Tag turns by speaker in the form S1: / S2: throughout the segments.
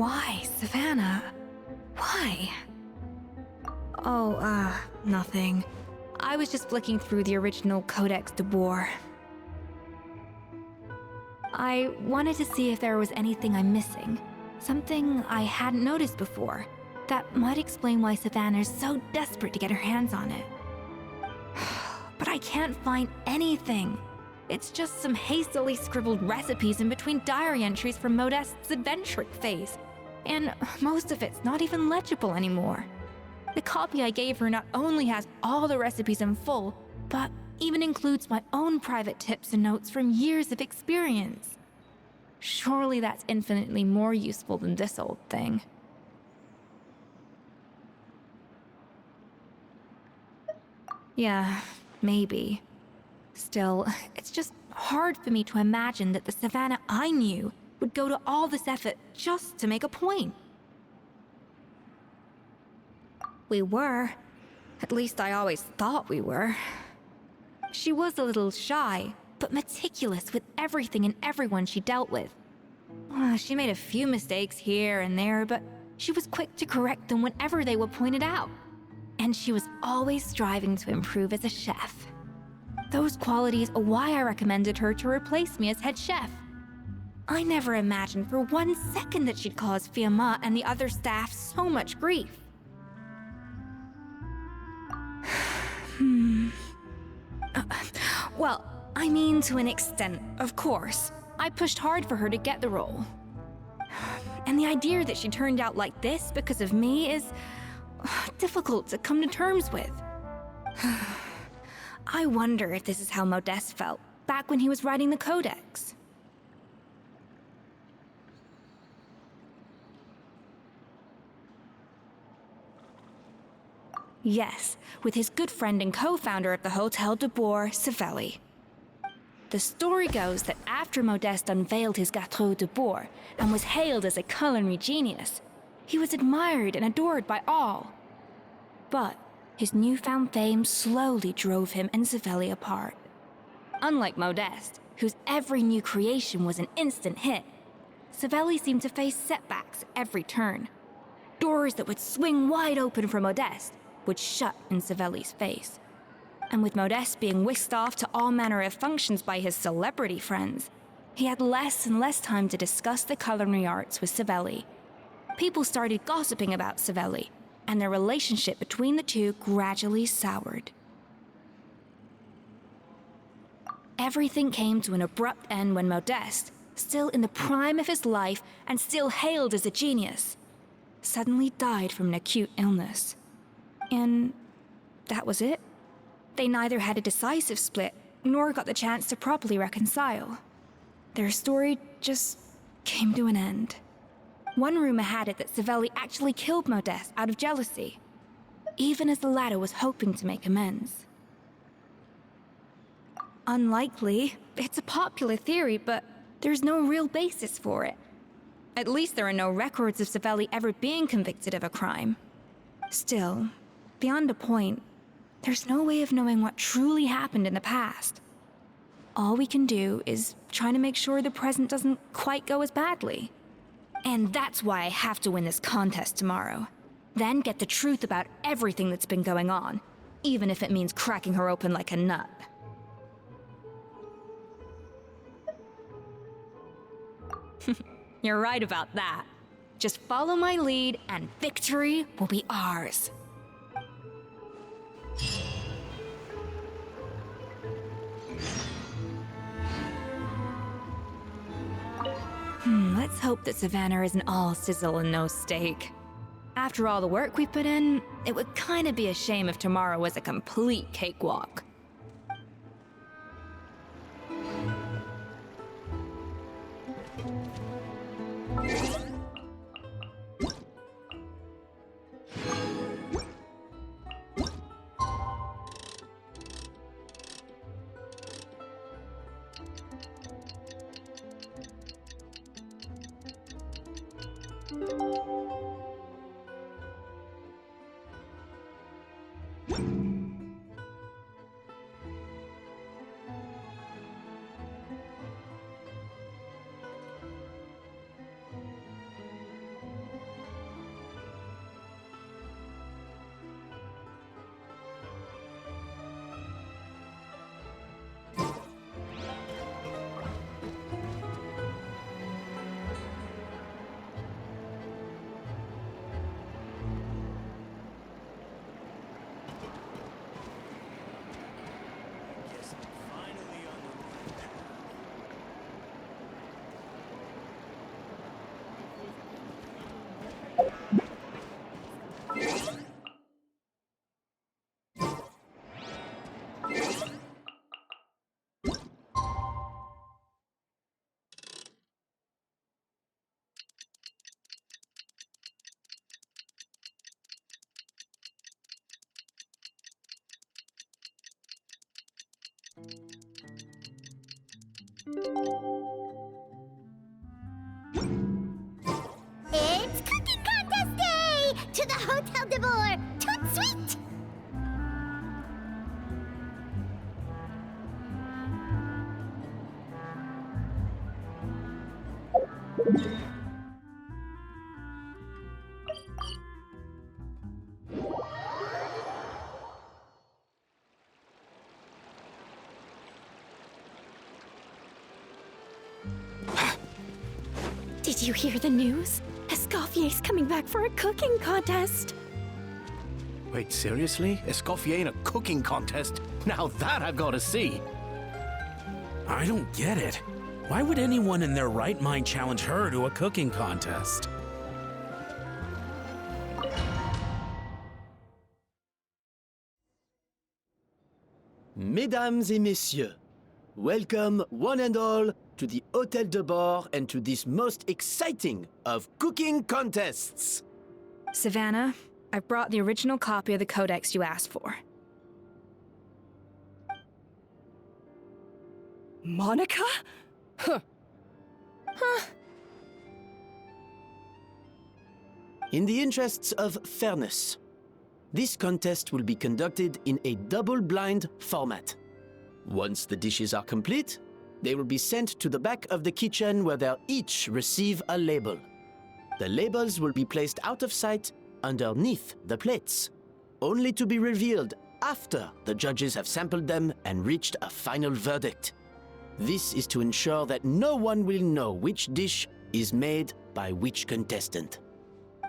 S1: Why, Savannah? Why? Oh, nothing. I was just flicking through the original Codex de Boer. I wanted to see if there was anything I'm missing. Something I hadn't noticed before. That might explain why Savannah's so desperate to get her hands on it. But I can't find anything. It's just some hastily scribbled recipes in between diary entries from Modeste's adventuring phase. And most of it's not even legible anymore. The copy I gave her not only has all the recipes in full, but even includes my own private tips and notes from years of experience. Surely that's infinitely more useful than this old thing. Yeah, maybe. Still, it's just hard for me to imagine that the Savannah I knew would go to all this effort just to make a point. We were. At least I always thought we were. She was a little shy, but meticulous with everything and everyone she dealt with. She made a few mistakes here and there, but she was quick to correct them whenever they were pointed out. And she was always striving to improve as a chef. Those qualities are why I recommended her to replace me as head chef. I never imagined for 1 second that she'd cause Fiamma and the other staff so much grief. Well, I mean to an extent, of course. I pushed hard for her to get the role. And the idea that she turned out like this because of me is difficult to come to terms with. I wonder if this is how Modeste felt back when he was writing the Codex. Yes, with his good friend and co-founder of the Hotel de Boer, Savelli. The story goes that after Modeste unveiled his Gâteau de Boer and was hailed as a culinary genius, he was admired and adored by all. But his newfound fame slowly drove him and Savelli apart. Unlike Modeste, whose every new creation was an instant hit, Savelli seemed to face setbacks at every turn. Doors that would swing wide open for Modeste would shut in Savelli's face. And with Modeste being whisked off to all manner of functions by his celebrity friends, he had less and less time to discuss the culinary arts with Savelli. People started gossiping about Savelli, and their relationship between the two gradually soured. Everything came to an abrupt end when Modeste, still in the prime of his life and still hailed as a genius, suddenly died from an acute illness. And that was it. They neither had a decisive split, nor got the chance to properly reconcile. Their story just came to an end. One rumor had it that Savelli actually killed Modeste out of jealousy, even as the latter was hoping to make amends. Unlikely. It's a popular theory, but there's no real basis for it. At least there are no records of Savelli ever being convicted of a crime. Still, beyond a point, there's no way of knowing what truly happened in the past. All we can do is try to make sure the present doesn't quite go as badly. And that's why I have to win this contest tomorrow. Then get the truth about everything that's been going on, even if it means cracking her open like a nut. You're right about that. Just follow my lead and victory will be ours. Let's hope that Savannah isn't all sizzle and no steak. After all the work we put in, it would kinda be a shame if tomorrow was a complete cakewalk.
S2: Hotel de Boer! Tout sweet!
S3: Did you hear the news? Escoffier's coming back for a cooking contest.
S4: Wait, seriously? Escoffier in a cooking contest? Now that I've got to see.
S5: I don't get it. Why would anyone in their right mind challenge her to a cooking contest?
S6: Mesdames et messieurs, welcome one and all to the Hotel de Boer and to this most exciting of cooking contests.
S1: Savannah, I've brought the original copy of the codex you asked for.
S3: Monica?
S6: In the interests of fairness, this contest will be conducted in a double-blind format. Once the dishes are complete, they will be sent to the back of the kitchen where they'll each receive a label. The labels will be placed out of sight underneath the plates, only to be revealed after the judges have sampled them and reached a final verdict. This is to ensure that no one will know which dish is made by which contestant.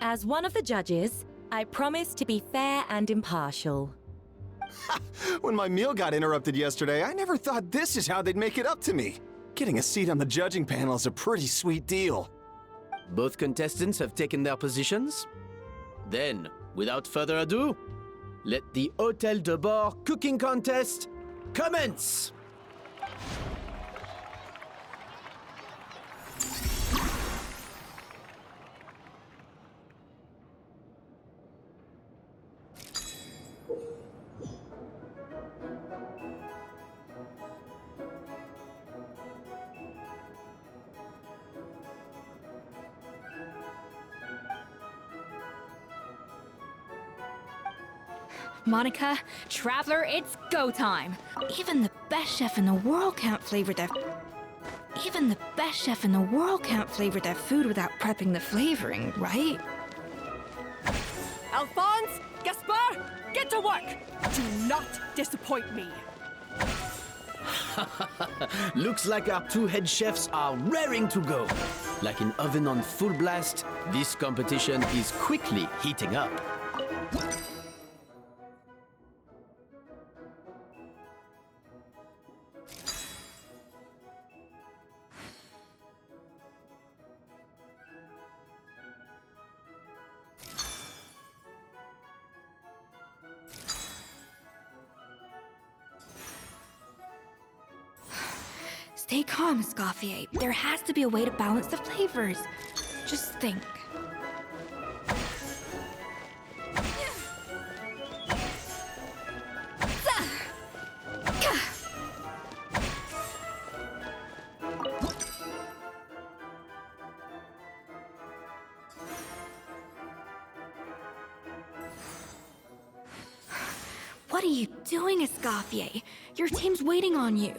S7: As one of the judges, I promise to be fair and impartial.
S8: When my meal got interrupted yesterday, I never thought this is how they'd make it up to me. Getting a seat on the judging panel is a pretty sweet deal.
S6: Both contestants have taken their positions. Then, without further ado, let the Hotel de Boer cooking contest commence!
S1: Monica, Traveler, it's go time. Even the best chef in the world can't flavor their... Even the best chef in the world can't flavor their food without prepping the flavoring, right?
S3: Alphonse! Gaspar! Get to work! Do not disappoint me!
S6: Looks like our two head chefs are raring to go. Like an oven on full blast, this competition is quickly heating up.
S1: Stay calm, Escoffier. There has to be a way to balance the flavors. Just think. What are you doing, Escoffier? Your team's waiting on you.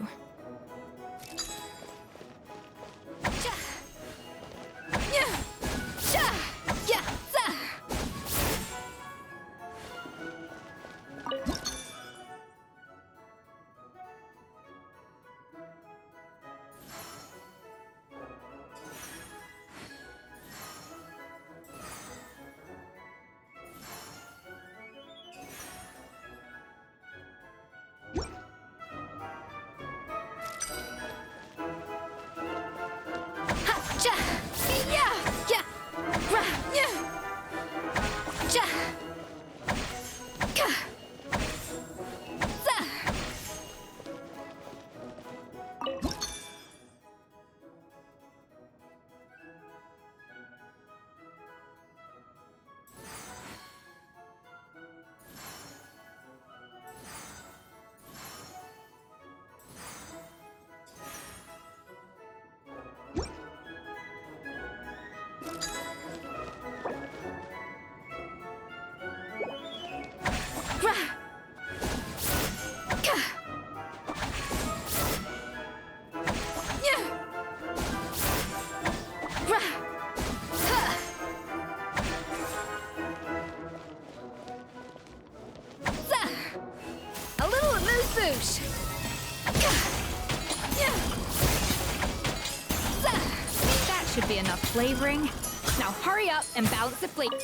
S1: Whoosh! That should be enough flavoring. Now hurry up and balance the flavor.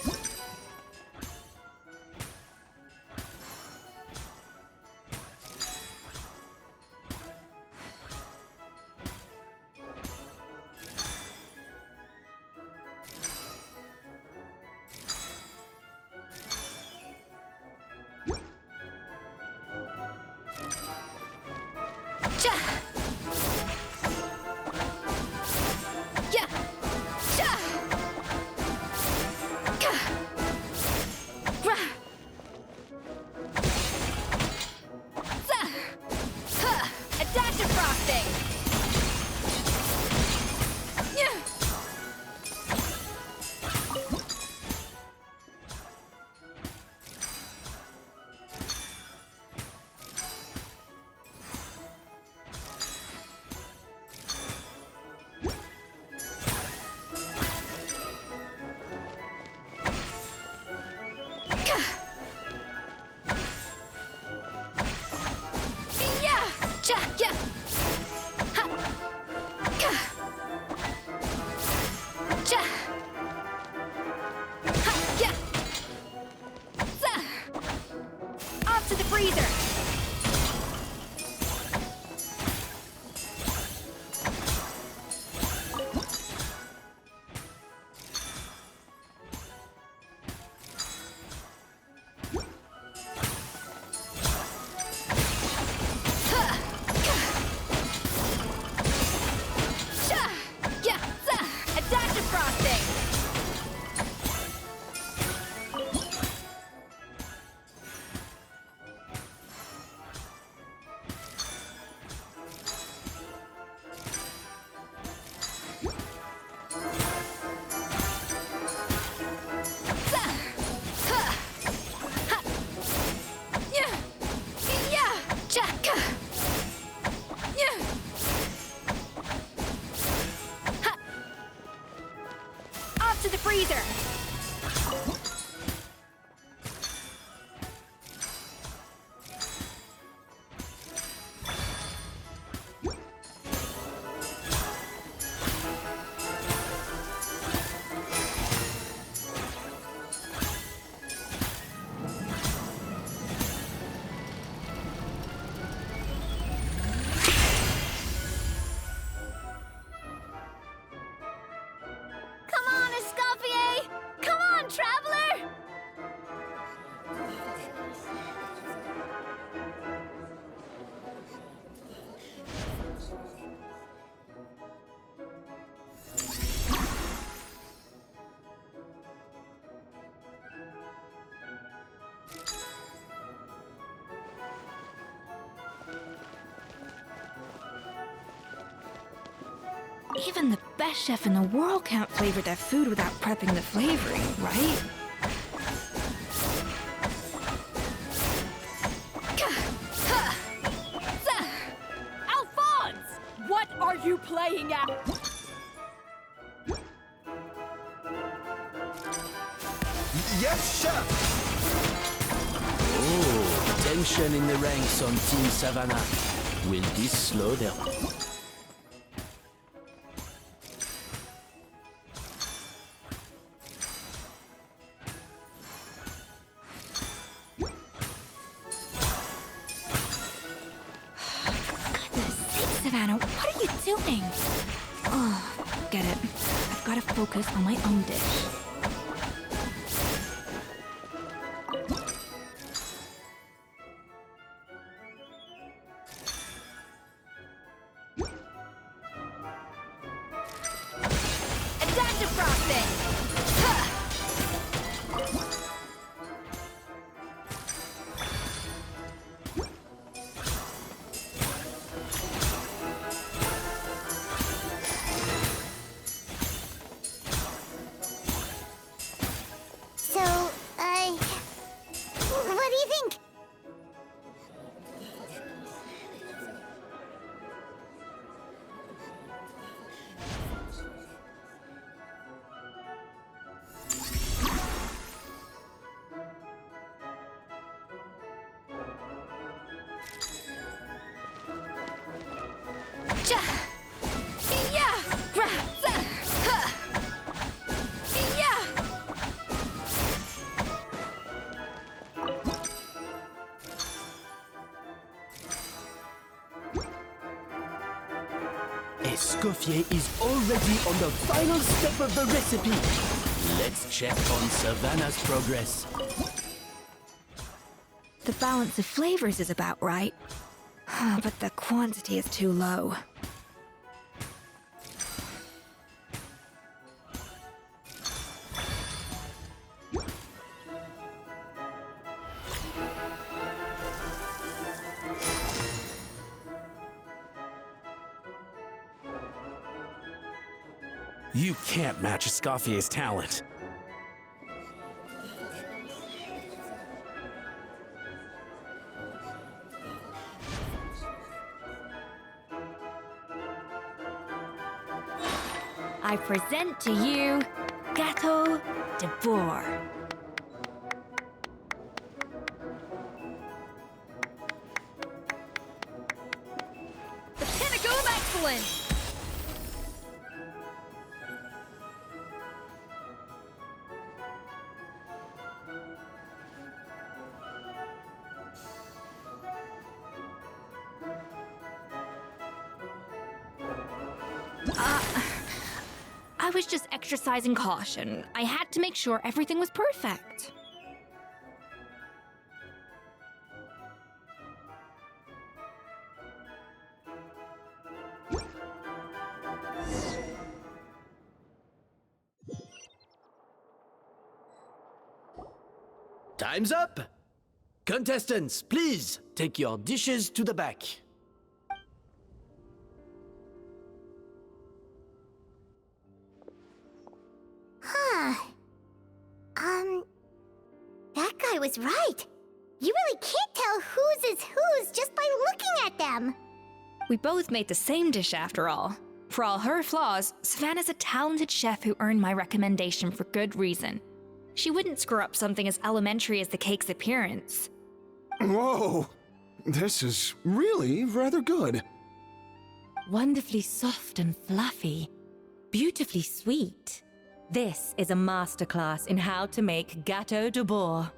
S1: Off to the freezer! Off to the freezer!
S2: Come on, Escoffier! Come on, traveler!
S1: Even the best chef in the world can't flavor their food without prepping the flavoring, right?
S3: Alphonse! What are you playing at?
S8: Yes, chef!
S6: Oh, tension in the ranks on Team Savannah. Will this slow them?
S1: Savannah, what are you doing? Oh, get it. I've got to focus on my own dish.
S3: Adaptive frosting!
S6: Escoffier is already on the final step of the recipe. Let's check on Savannah's progress.
S1: The balance of flavors is about right, but the quantity is too low.
S5: You can't match Escoffier's talent.
S1: I present to you Gâteau de Bourg.
S3: The pinnacle of excellence!
S1: I was just exercising caution. I had to make sure everything was perfect.
S6: Time's up! Contestants, please take your dishes to the back.
S2: That guy was right. You really can't tell whose is whose just by looking at them.
S1: We both made the same dish after all. For all her flaws, Savannah's a talented chef who earned my recommendation for good reason. She wouldn't screw up something as elementary as the cake's appearance.
S8: Whoa! This is really rather good.
S7: Wonderfully soft and fluffy. Beautifully sweet. This is a masterclass in how to make Gâteau de Bourg.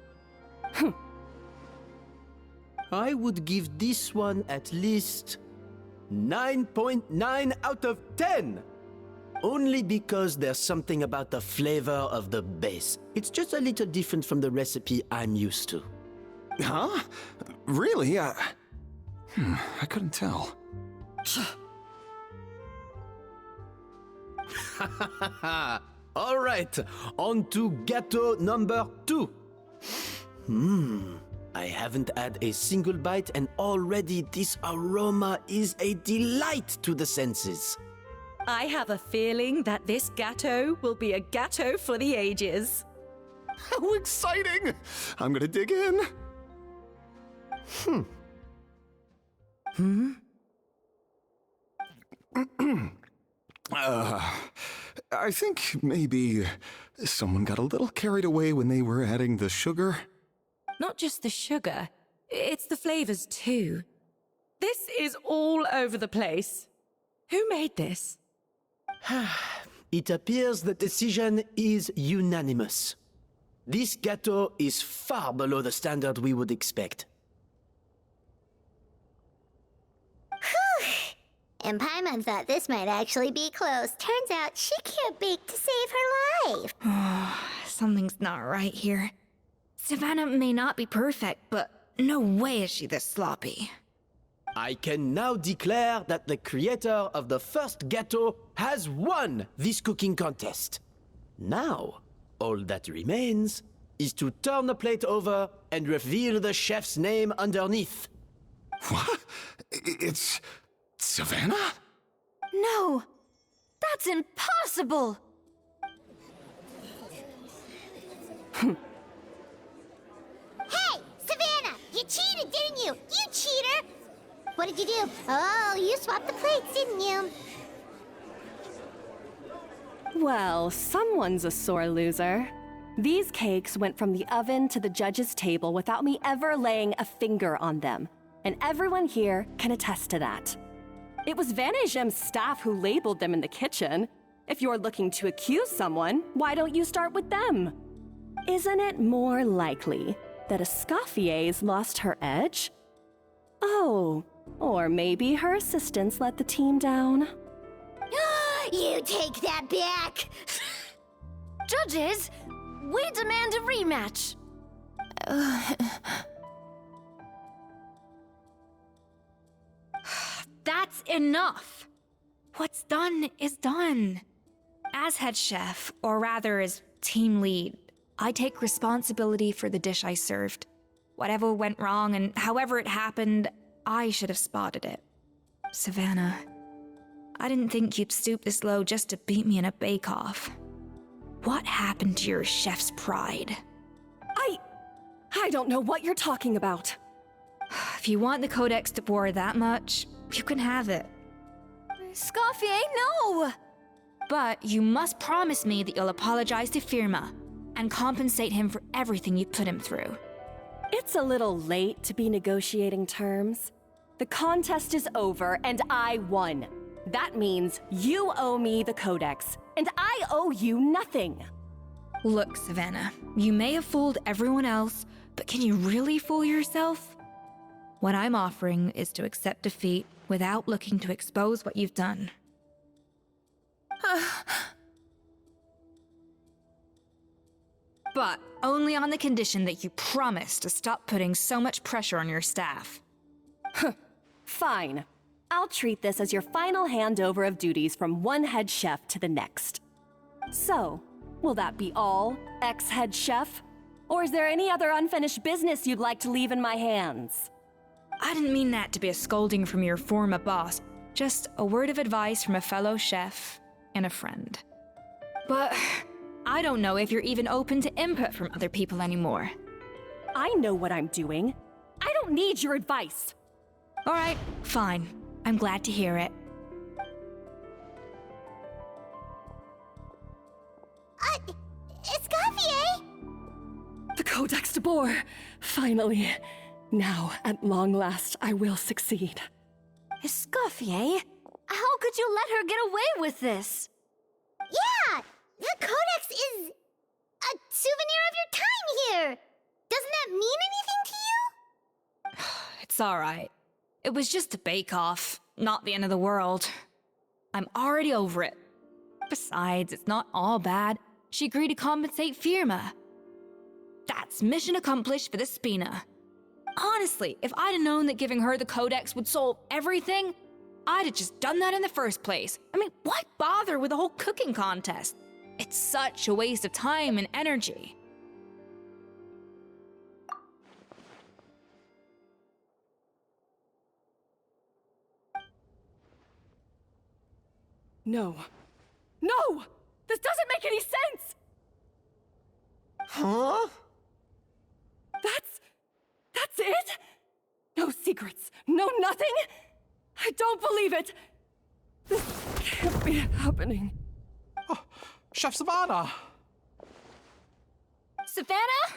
S6: I would give this one at least 9.9 out of 10. Only because there's something about the flavor of the base. It's just a little different from the recipe I'm used to.
S8: Huh? Really? I couldn't tell.
S6: All right, on to gâteau number 2. I haven't had a single bite and already this aroma is a delight to the senses.
S7: I have a feeling that this gâteau will be a gâteau for the ages.
S8: How exciting! I'm gonna dig in. I think maybe someone got a little carried away when they were adding the sugar.
S7: Not just the sugar, it's the flavors too. This is all over the place. Who made this?
S6: It appears the decision is unanimous. This gâteau is far below the standard we would expect.
S2: And Paimon thought this might actually be close. Turns out she can't bake to save her life.
S1: Something's not right here. Savannah may not be perfect, but no way is she this sloppy.
S6: I can now declare that the creator of the first gâteau has won this cooking contest. Now, all that remains is to turn the plate over and reveal the chef's name underneath.
S8: What? It's Savannah?
S1: No! That's impossible!
S2: Hey, Savannah! You cheated, didn't you? You cheater! What did you do? Oh, you swapped the plates, didn't you?
S9: Well, someone's a sore loser. These cakes went from the oven to the judge's table without me ever laying a finger on them. And everyone here can attest to that. It was Van Gem's staff who labeled them in the kitchen. If you're looking to accuse someone, why don't you start with them? Isn't it more likely that Escoffier's lost her edge? Oh, or maybe her assistants let the team down.
S2: You take that back!
S10: Judges, we demand a rematch.
S1: That's enough! What's done is done. As head chef, or rather as team lead, I take responsibility for the dish I served. Whatever went wrong and however it happened, I should have spotted it. Savannah, I didn't think you'd stoop this low just to beat me in a bake-off. What happened to your chef's pride?
S9: I don't know what you're talking about.
S1: If you want the Codex de Boer that much, you can have it.
S10: Escoffier, no!
S1: But you must promise me that you'll apologize to Firma and compensate him for everything you put him through.
S9: It's a little late to be negotiating terms. The contest is over and I won. That means you owe me the Codex, and I owe you nothing.
S1: Look, Savannah, you may have fooled everyone else, but can you really fool yourself? What I'm offering is to accept defeat without looking to expose what you've done. But only on the condition that you promise to stop putting so much pressure on your staff.
S9: Fine. I'll treat this as your final handover of duties from one head chef to the next. So, will that be all, ex-head chef? Or is there any other unfinished business you'd like to leave in my hands?
S1: I didn't mean that to be a scolding from your former boss, just a word of advice from a fellow chef and a friend. But I don't know if you're even open to input from other people anymore.
S9: I know what I'm doing. I don't need your advice.
S1: All right, fine. I'm glad to hear it.
S2: Escoffier!
S9: The Codex de Boer! Finally. Now, at long last, I will succeed.
S10: Escoffier? How could you let her get away with this?
S2: Yeah! The Codex is a souvenir of your time here! Doesn't that mean anything to you?
S1: It's all right. It was just a bake-off, not the end of the world. I'm already over it. Besides, it's not all bad. She agreed to compensate Firma. That's mission accomplished for the Spina. Honestly, if I'd have known that giving her the Codex would solve everything, I'd have just done that in the first place. I mean, why bother with the whole cooking contest? It's such a waste of time and energy.
S9: No. No! This doesn't make any sense!
S8: Huh?
S9: That's it? No secrets, no nothing? I don't believe it! This can't be happening.
S11: Oh, Chef Savannah!
S1: Savannah?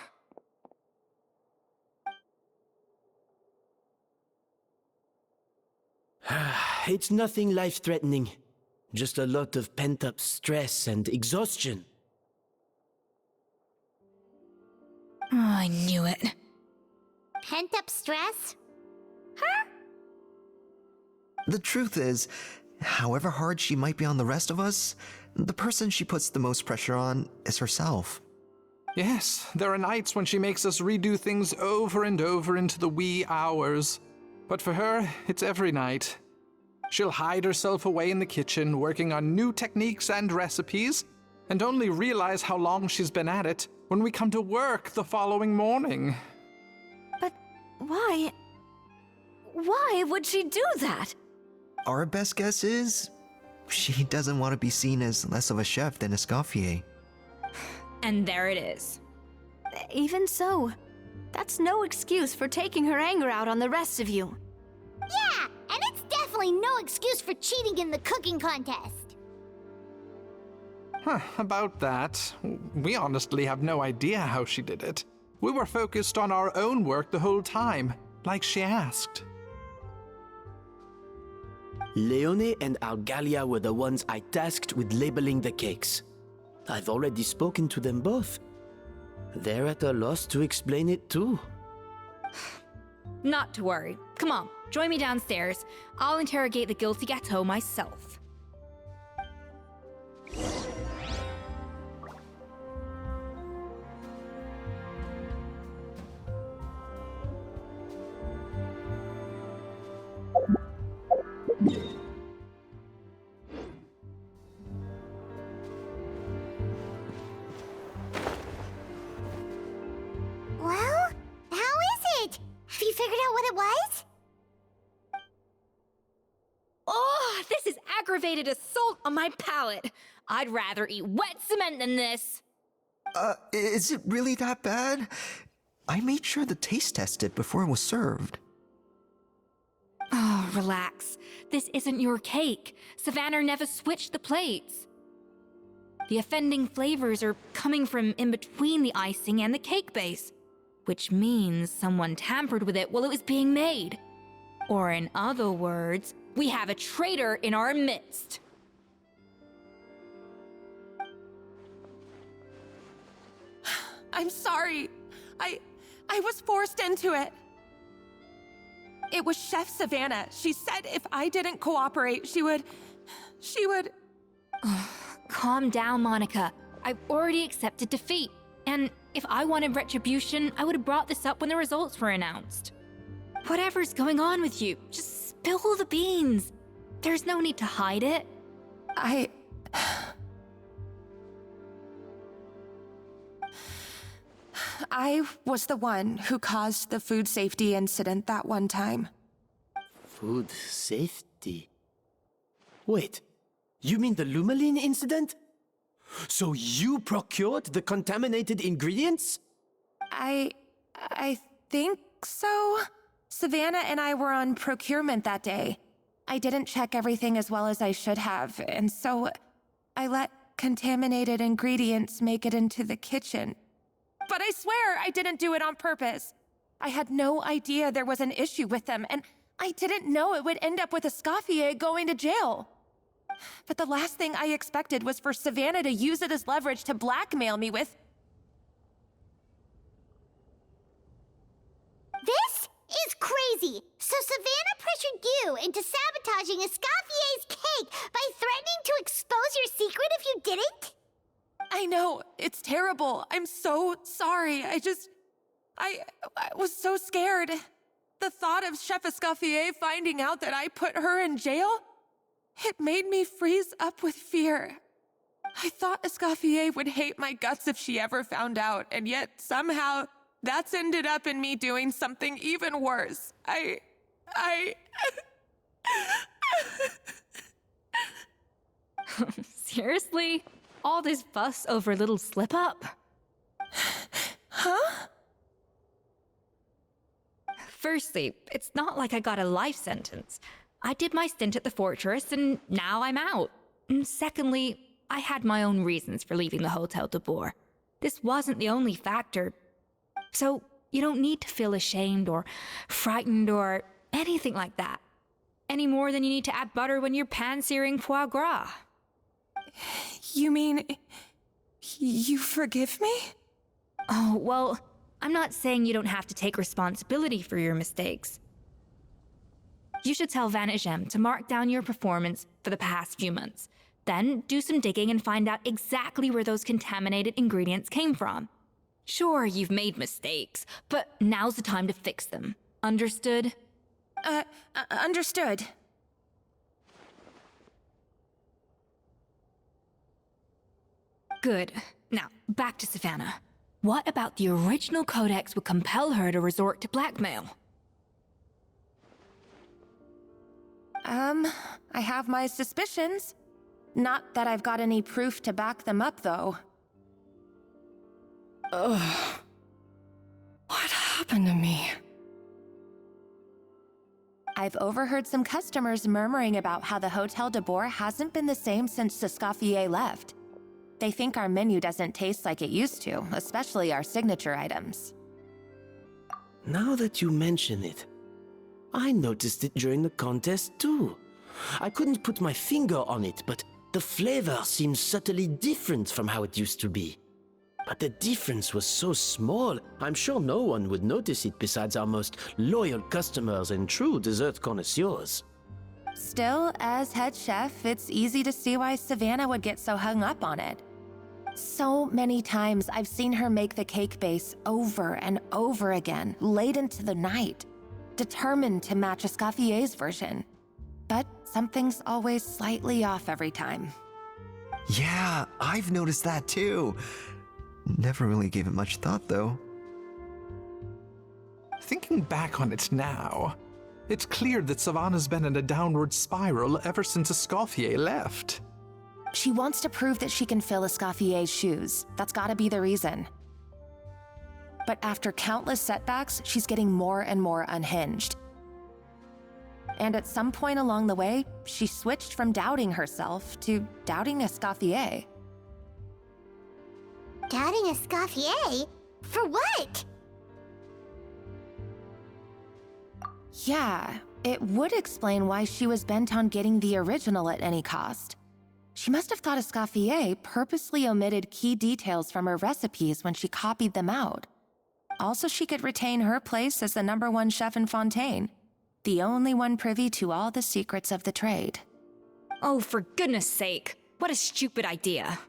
S6: It's nothing life-threatening. Just a lot of pent-up stress and exhaustion.
S1: Oh, I knew it.
S2: Pent-up stress?
S12: The truth is, however hard she might be on the rest of us, the person she puts the most pressure on is herself.
S11: Yes, there are nights when she makes us redo things over and over into the wee hours. But for her, it's every night. She'll hide herself away in the kitchen, working on new techniques and recipes, and only realize how long she's been at it when we come to work the following morning.
S10: But why? Why would she do that?
S12: Our best guess is, she doesn't want to be seen as less of a chef than Escoffier.
S1: And there it is.
S10: Even so, that's no excuse for taking her anger out on the rest of you.
S2: Yeah, and it's definitely no excuse for cheating in the cooking contest.
S11: About that, we honestly have no idea how she did it. We were focused on our own work the whole time, like she asked.
S6: Leone and Algalia were the ones I tasked with labeling the cakes. I've already spoken to them both. They're at a loss to explain it too.
S1: Not to worry. Come on, join me downstairs. I'll interrogate the guilty gâteau myself.
S2: it was?
S1: Oh, this is aggravated assault on my palate. I'd rather eat wet cement than this.
S12: Is it really that bad? I made sure to taste test it before it was served.
S1: Oh, relax. This isn't your cake. Savannah never switched the plates. The offending flavors are coming from in between the icing and the cake base, which means someone tampered with it while it was being made. Or in other words, we have a traitor in our midst.
S13: I'm sorry. I was forced into it. It was Chef Savannah. She said if I didn't cooperate, she would...
S1: Calm down, Monica. I've already accepted defeat. And if I wanted retribution, I would have brought this up when the results were announced. Whatever's going on with you, just spill the beans. There's no need to hide it.
S13: I was the one who caused the food safety incident that one time.
S6: Food safety? Wait, you mean the Lumaline incident? So you procured the contaminated ingredients?
S13: I think so. Savannah and I were on procurement that day. I didn't check everything as well as I should have, and so I let contaminated ingredients make it into the kitchen. But I swear I didn't do it on purpose. I had no idea there was an issue with them, and I didn't know it would end up with Escoffier going to jail. But the last thing I expected was for Savannah to use it as leverage to blackmail me with...
S2: This is crazy! So Savannah pressured you into sabotaging Escoffier's cake by threatening to expose your secret if you didn't?
S13: I know, it's terrible. I'm so sorry. I was so scared. The thought of Chef Escoffier finding out that I put her in jail, it made me freeze up with fear. I thought Escoffier would hate my guts if she ever found out, and yet somehow that's ended up in me doing something even worse.
S1: Seriously? All this fuss over a little slip-up?
S13: Huh?
S1: Firstly, it's not like I got a life sentence. I did my stint at the fortress, and now I'm out. And secondly, I had my own reasons for leaving the Hotel de Boer. This wasn't the only factor. So, you don't need to feel ashamed or frightened or anything like that. Any more than you need to add butter when you're pan-searing foie gras.
S13: You mean... you forgive me?
S1: Oh, well, I'm not saying you don't have to take responsibility for your mistakes. You should tell Vanagem to mark down your performance for the past few months. Then do some digging and find out exactly where those contaminated ingredients came from. Sure, you've made mistakes, but now's the time to fix them. Understood?
S13: Understood.
S1: Good. Now, back to Savannah. What about the original codex would compel her to resort to blackmail?
S13: I have my suspicions. Not that I've got any proof to back them up, though. Ugh. What happened to me? I've overheard some customers murmuring about how the Hotel de Boer hasn't been the same since Escoffier left. They think our menu doesn't taste like it used to, especially our signature items.
S6: Now that you mention it, I noticed it during the contest too. I couldn't put my finger on it, but the flavor seems subtly different from how it used to be. But the difference was so small, I'm sure no one would notice it besides our most loyal customers and true dessert connoisseurs.
S13: Still, as head chef, it's easy to see why Savannah would get so hung up on it. So many times I've seen her make the cake base over and over again, late into the night, determined to match Escoffier's version. But something's always slightly off every time.
S12: Yeah, I've noticed that too. Never really gave it much thought, though.
S11: Thinking back on it now, it's clear that Savannah's been in a downward spiral ever since Escoffier left.
S13: She wants to prove that she can fill Escoffier's shoes. That's gotta be the reason. But after countless setbacks, she's getting more and more unhinged. And at some point along the way, she switched from doubting herself to doubting Escoffier.
S2: Doubting Escoffier? For what?
S13: Yeah, it would explain why she was bent on getting the original at any cost. She must have thought Escoffier purposely omitted key details from her recipes when she copied them out. Also, she could retain her place as the #1 chef in Fontaine, the only one privy to all the secrets of the trade.
S1: Oh, for goodness sake, what a stupid idea.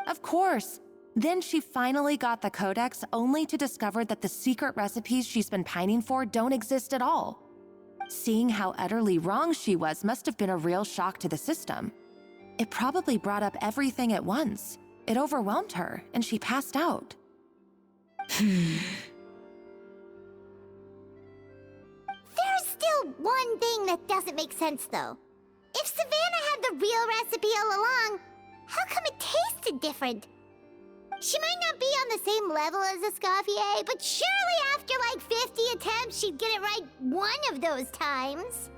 S13: Of course. Then she finally got the codex only to discover that the secret recipes she's been pining for don't exist at all. Seeing how utterly wrong she was must have been a real shock to the system. It probably brought up everything at once. It overwhelmed her, and she passed out.
S2: There's still one thing that doesn't make sense, though. If Savannah had the real recipe all along, how come it tasted different? She might not be on the same level as Escoffier, but surely after like 50 attempts, she'd get it right one of those times.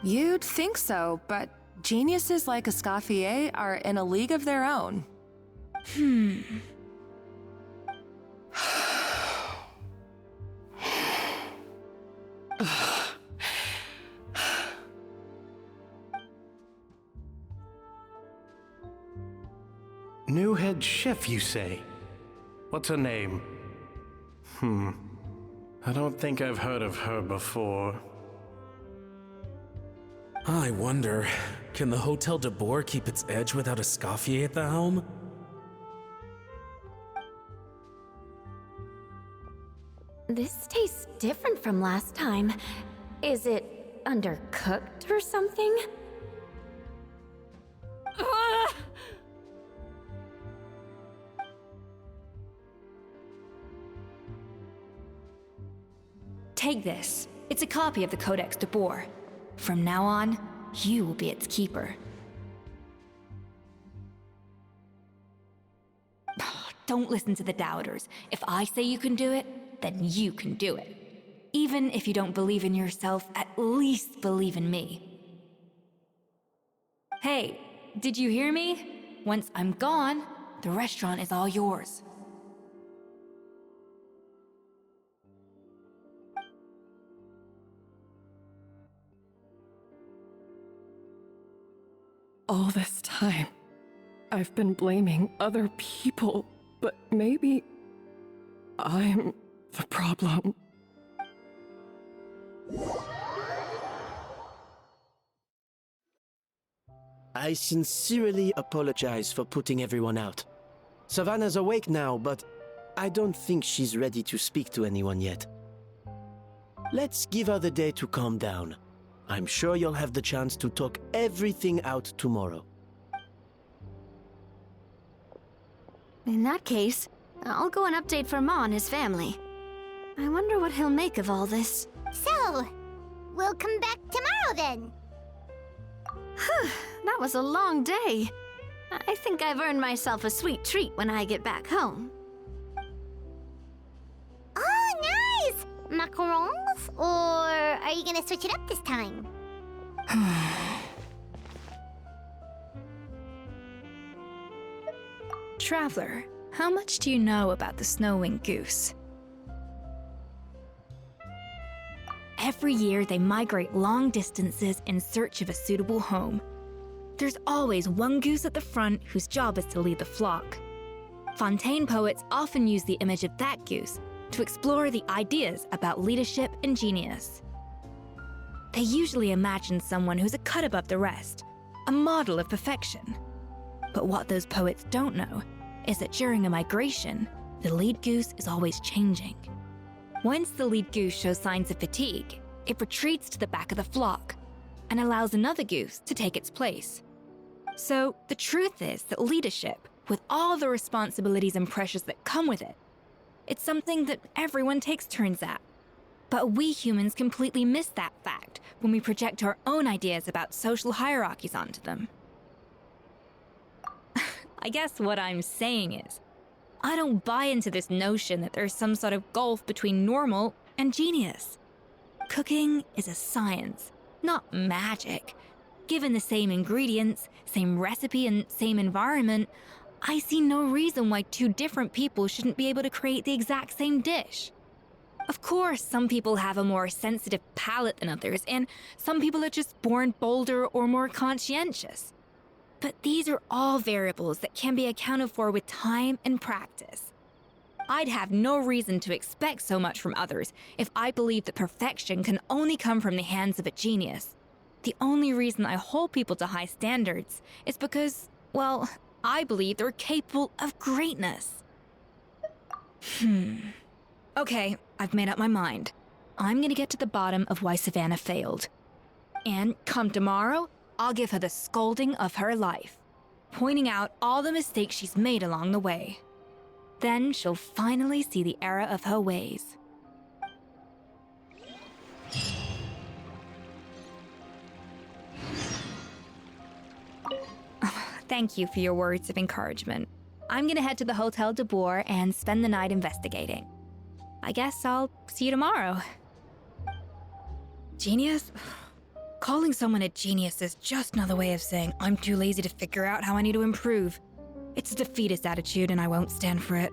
S13: You'd think so, but geniuses like Escoffier are in a league of their own.
S4: New head chef, you say? What's her name? I don't think I've heard of her before.
S5: I wonder, can the Hotel de Boer keep its edge without Escoffier at the helm?
S10: This tastes different from last time. Is it undercooked or something?
S1: Take this. It's a copy of the Codex de Boer. From now on, you will be its keeper. Don't listen to the doubters. If I say you can do it, then you can do it. Even if you don't believe in yourself, at least believe in me. Hey, did you hear me? Once I'm gone, the restaurant is all yours.
S9: All this time, I've been blaming other people, but maybe I'm the problem.
S6: I sincerely apologize for putting everyone out. Savannah's awake now, but I don't think she's ready to speak to anyone yet. Let's give her the day to calm down. I'm sure you'll have the chance to talk everything out tomorrow.
S10: In that case, I'll go and update for Ma and his family. I wonder what he'll make of all this.
S2: So, we'll come back tomorrow then.
S10: That was a long day. I think I've earned myself a sweet treat when I get back home.
S2: Oh, nice! Macarons? Or are you gonna switch it up this time?
S1: Traveler, how much do you know about the snow-winged goose? Every year, they migrate long distances in search of a suitable home. There's always one goose at the front whose job is to lead the flock. Fontaine poets often use the image of that goose to explore the ideas about leadership and genius. They usually imagine someone who's a cut above the rest, a model of perfection. But what those poets don't know is that during a migration, the lead goose is always changing. Once the lead goose shows signs of fatigue, it retreats to the back of the flock and allows another goose to take its place. So the truth is that leadership, with all the responsibilities and pressures that come with it, it's something that everyone takes turns at. But we humans completely miss that fact when we project our own ideas about social hierarchies onto them. I guess what I'm saying is, I don't buy into this notion that there's some sort of gulf between normal and genius. Cooking is a science, not magic. Given the same ingredients, same recipe, and same environment, I see no reason why two different people shouldn't be able to create the exact same dish. Of course, some people have a more sensitive palate than others, and some people are just born bolder or more conscientious. But these are all variables that can be accounted for with time and practice. I'd have no reason to expect so much from others if I believed that perfection can only come from the hands of a genius. The only reason I hold people to high standards is because, well, I believe they're capable of greatness. Okay, I've made up my mind. I'm gonna get to the bottom of why Savannah failed. And come tomorrow, I'll give her the scolding of her life, pointing out all the mistakes she's made along the way. Then she'll finally see the error of her ways. Thank you for your words of encouragement. I'm gonna head to the Hotel de Boer and spend the night investigating. I guess I'll see you tomorrow. Genius? Calling someone a genius is just another way of saying I'm too lazy to figure out how I need to improve. It's a defeatist attitude and I won't stand for it.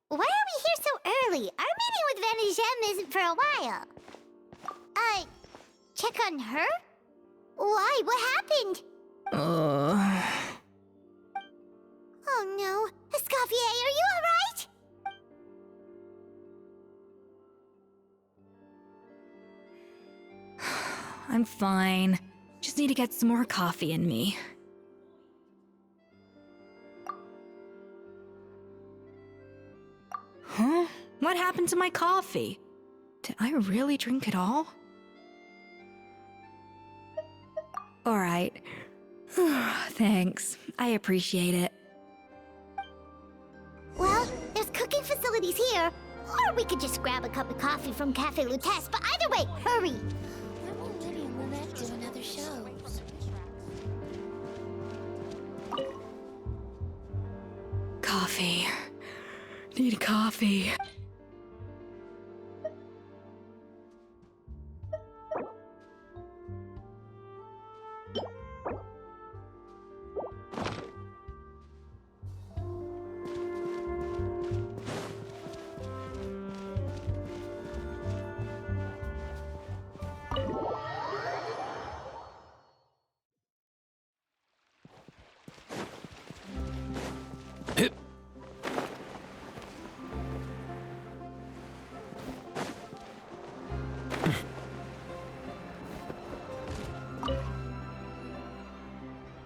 S2: Why are we here so early? Our meeting with Vanigem isn't for a while. Check on her? Why? What happened? Oh no. Escoffier, are you alright?
S1: I'm fine. Just need to get some more coffee in me. Huh? What happened to my coffee? Did I really drink it all? Alright. Thanks. I appreciate it.
S2: Well, there's cooking facilities here. Or we could just grab a cup of coffee from Cafe Lutece, but either way, hurry!
S10: When will Liddy and Lynette do another show?
S1: Coffee. Need coffee.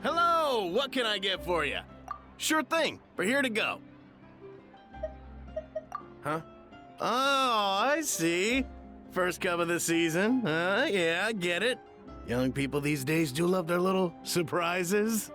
S4: Hello, what can I get for you? Sure thing, we're here to go. Huh? Oh, I see. First cup of the season. Yeah, I get it. Young people these days do love their little surprises.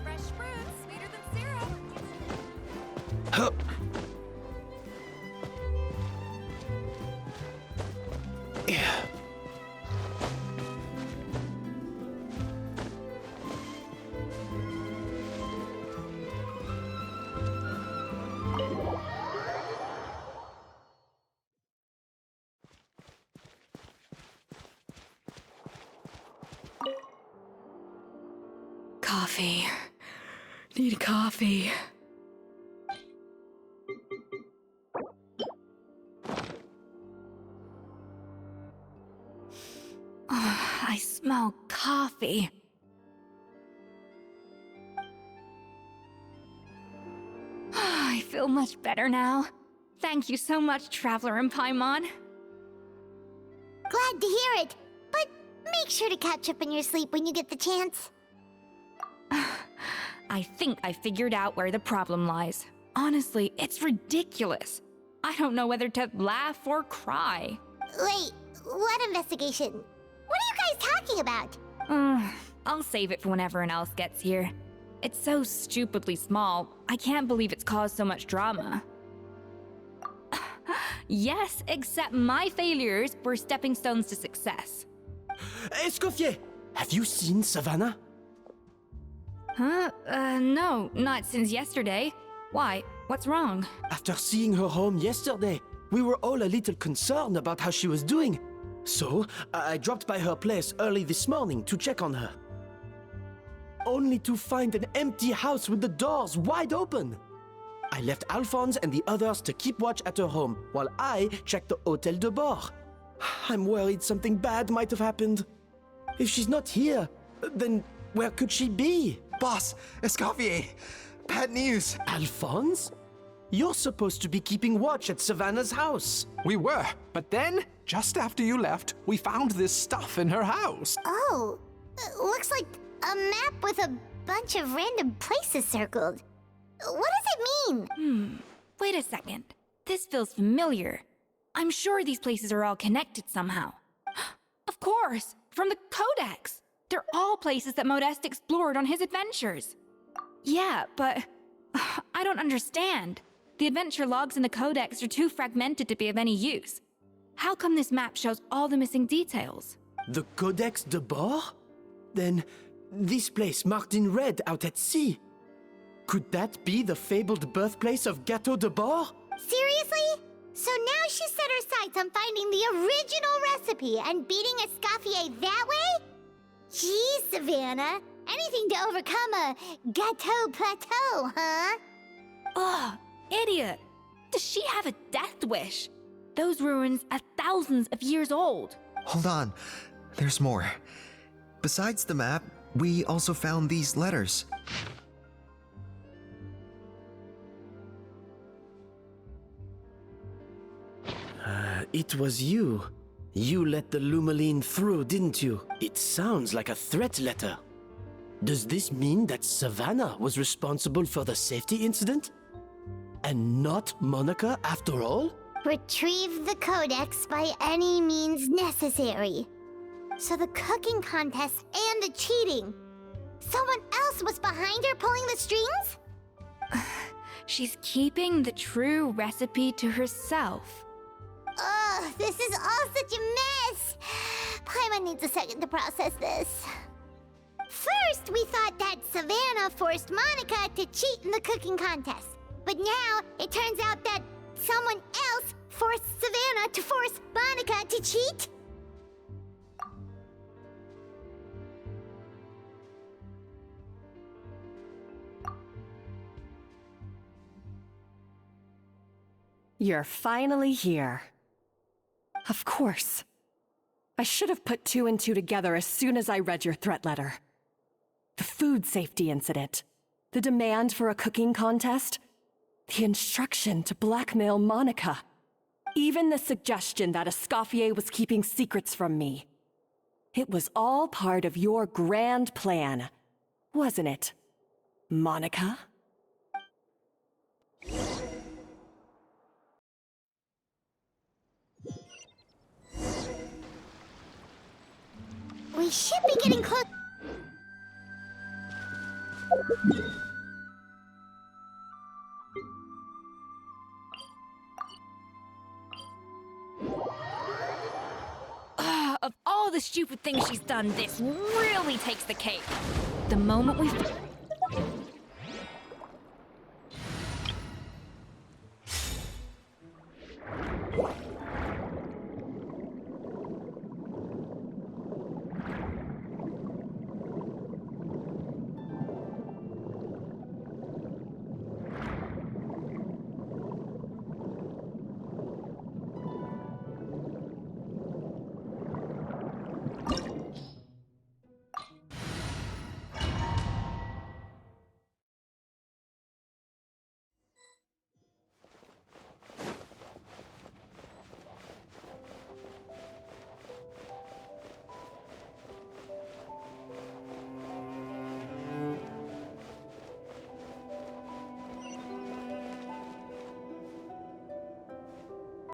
S13: Fresh fruit, sweeter than syrup.
S4: Hup. Yeah.
S1: Coffee. Need coffee. I smell coffee. I feel much better now. Thank you so much, Traveler and Paimon.
S2: Glad to hear it, but make sure to catch up in your sleep when you get the chance.
S1: I think I figured out where the problem lies. Honestly, it's ridiculous. I don't know whether to laugh or cry.
S2: Wait, what investigation? What are you guys talking about?
S1: I'll save it for when everyone else gets here. It's so stupidly small, I can't believe it's caused so much drama. Yes, except my failures were stepping stones to success.
S6: Escoffier, have you seen Savannah?
S1: Huh? No, not since yesterday. Why? What's wrong?
S6: After seeing her home yesterday, we were all a little concerned about how she was doing. So, I dropped by her place early this morning to check on her. Only to find an empty house with the doors wide open. I left Alphonse and the others to keep watch at her home while I checked the Hôtel de Bord. I'm worried something bad might have happened. If she's not here, then where could she be?
S12: Boss, Escoffier, bad news.
S6: Alphonse? You're supposed to be keeping watch at Savannah's house.
S11: We were, but then, just after you left, we found this stuff in her house.
S2: Oh, looks like a map with a bunch of random places circled. What does it mean?
S1: Wait a second. This feels familiar. I'm sure these places are all connected somehow. Of course, from the Codex. They're all places that Modeste explored on his adventures. Yeah, but I don't understand. The adventure logs in the Codex are too fragmented to be of any use. How come this map shows all the missing details?
S6: The Codex de Bord? Then, this place marked in red out at sea. Could that be the fabled birthplace of Gâteau de Bord?
S2: Seriously? So now she set her sights on finding the original recipe and beating Escoffier that way? Geez, Savannah. Anything to overcome a Gâteau plateau, huh?
S1: Ugh, idiot. Does she have a death wish? Those ruins are thousands of years old.
S12: Hold on, there's more. Besides the map, we also found these letters.
S6: It was you. You let the Lumaline through, didn't you? It sounds like a threat letter. Does this mean that Savannah was responsible for the safety incident? And not Monica after all?
S2: Retrieve the Codex by any means necessary. So the cooking contest and the cheating. Someone else was behind her pulling the strings?
S1: She's keeping the true recipe to herself.
S2: Ugh, this is all such a mess. Paimon needs a second to process this. First, we thought that Savannah forced Monica to cheat in the cooking contest. But now, it turns out that someone else forced Savannah to force Monica to cheat?
S9: You're finally here. Of course. I should have put two and two together as soon as I read your threat letter. The food safety incident, the demand for a cooking contest, the instruction to blackmail Monica, even the suggestion that Escoffier was keeping secrets from me. It was all part of your grand plan, wasn't it, Monica?
S2: We should be getting close.
S1: Of all the stupid things she's done, this really takes the cake. The moment we...